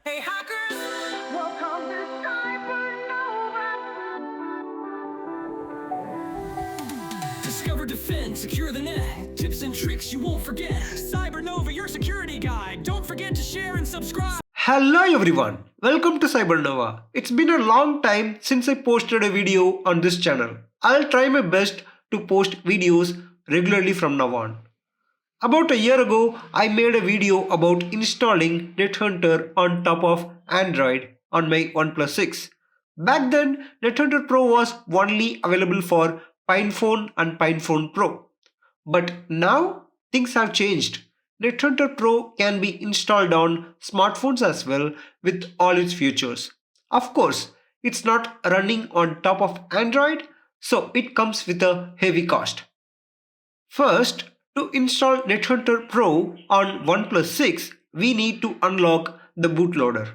Hey hackers, welcome to Cybernova. Discover, defend, secure the net. Tips and tricks you won't forget. Cybernova, your security guide. Don't forget to share and subscribe. Hello everyone, welcome to Cybernova. It's been a long time since I posted a video on this channel. I'll try my best to post videos regularly from now on. About a year ago, I made a video about installing NetHunter on top of Android on my OnePlus 6. Back then, NetHunter Pro was only available for PinePhone and PinePhone Pro. But now, things have changed. NetHunter Pro can be installed on smartphones as well with all its features. Of course, it's not running on top of Android, so it comes with a heavy cost. First, to install NetHunter Pro on OnePlus 6, we need to unlock the bootloader.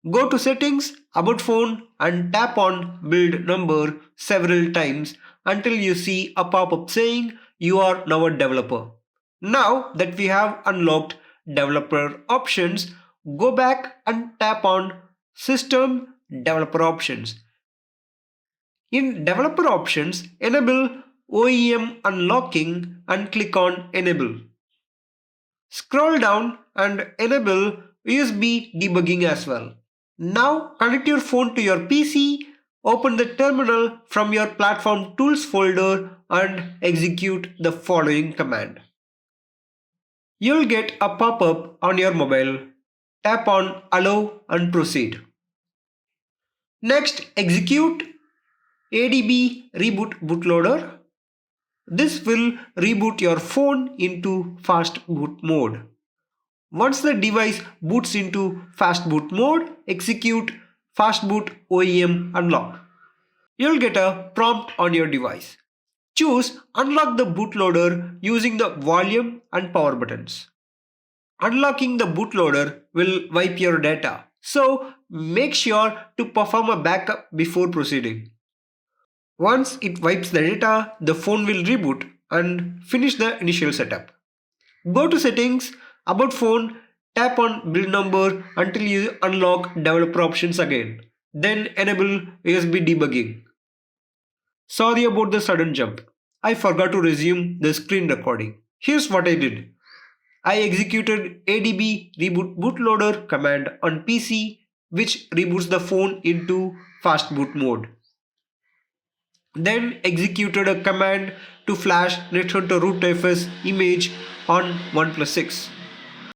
Go to Settings, About Phone and tap on Build Number several times until you see a pop-up saying you are now a developer. Now that we have unlocked developer options, go back and tap on System Developer Options. In Developer Options, enable OEM unlocking and click on Enable. Scroll down and enable USB debugging as well. Now connect your phone to your PC, open the terminal from your platform tools folder and execute the following command. You'll get a pop-up on your mobile. Tap on Allow and proceed. Next, execute ADB reboot bootloader. This will reboot your phone into fast boot mode. Once the device boots into fast boot mode, execute fastboot OEM unlock. You'll get a prompt on your device. Choose unlock the bootloader using the volume and power buttons. Unlocking the bootloader will wipe your data, so make sure to perform a backup before proceeding. Once it wipes the data, the phone will reboot and finish the initial setup. Go to Settings, About Phone, tap on Build Number until you unlock Developer Options again. Then enable USB debugging. Sorry about the sudden jump. I forgot to resume the screen recording. Here's what I did. I executed ADB reboot bootloader command on PC, which reboots the phone into fast boot mode. Then executed a command to flash NetHunter rootfs image on OnePlus 6.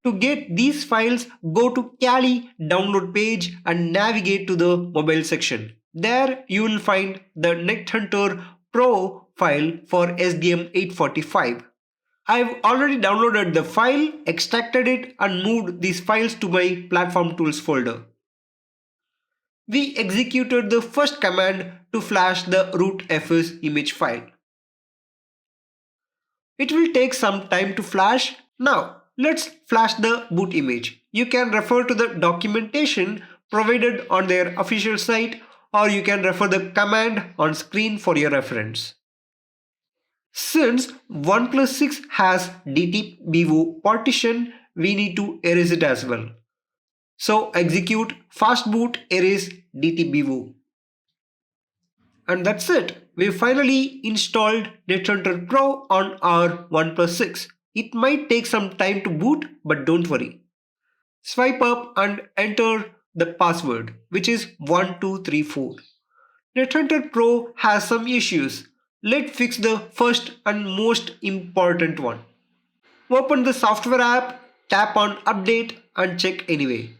To get these files, go to Kali download page and navigate to the mobile section. There you will find the NetHunter Pro file for SDM845. I've already downloaded the file, extracted it and moved these files to my platform tools folder. We executed the first command to flash the rootfs image file. It will take some time to flash. Now, let's flash the boot image. You can refer to the documentation provided on their official site, or you can refer the command on screen for your reference. Since OnePlus 6 has DTBevo partition, we need to erase it as well. So execute fastboot erase DTBevo. And that's it. We finally installed NetHunter Pro on our OnePlus 6. It might take some time to boot, but don't worry. Swipe up and enter the password, which is 1234. NetHunter Pro has some issues. Let's fix the first and most important one. Open the software app, tap on Update and check anyway.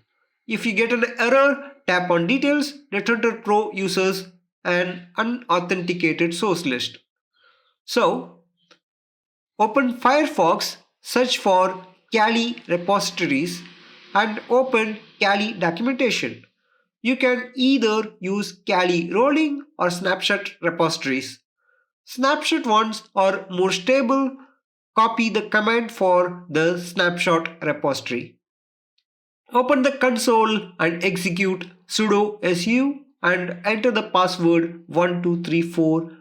If you get an error, tap on Details. NetHunter Pro uses an unauthenticated source list. So, open Firefox, search for Kali repositories and open Kali documentation. You can either use Kali rolling or snapshot repositories. Snapshot ones are more stable. Copy the command for the snapshot repository. Open the console and execute sudo su and enter the password 1234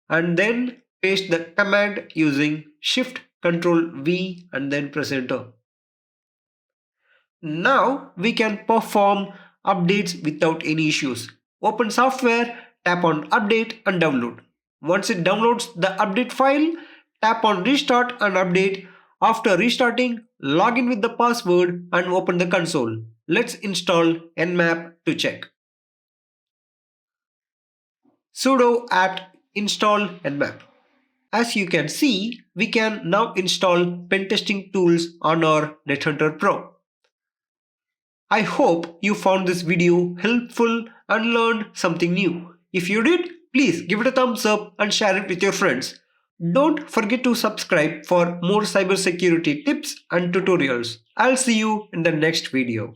and then paste the command using Shift Ctrl V and then press enter. Now we can perform updates without any issues. Open software, tap on update and download. Once it downloads the update file, tap on restart and update. After restarting, log in with the password and open the console. Let's install Nmap to check. Sudo apt install Nmap. As you can see, we can now install pen testing tools on our NetHunter Pro. I hope you found this video helpful and learned something new. If you did, please give it a thumbs up and share it with your friends. Don't forget to subscribe for more cybersecurity tips and tutorials. I'll see you in the next video.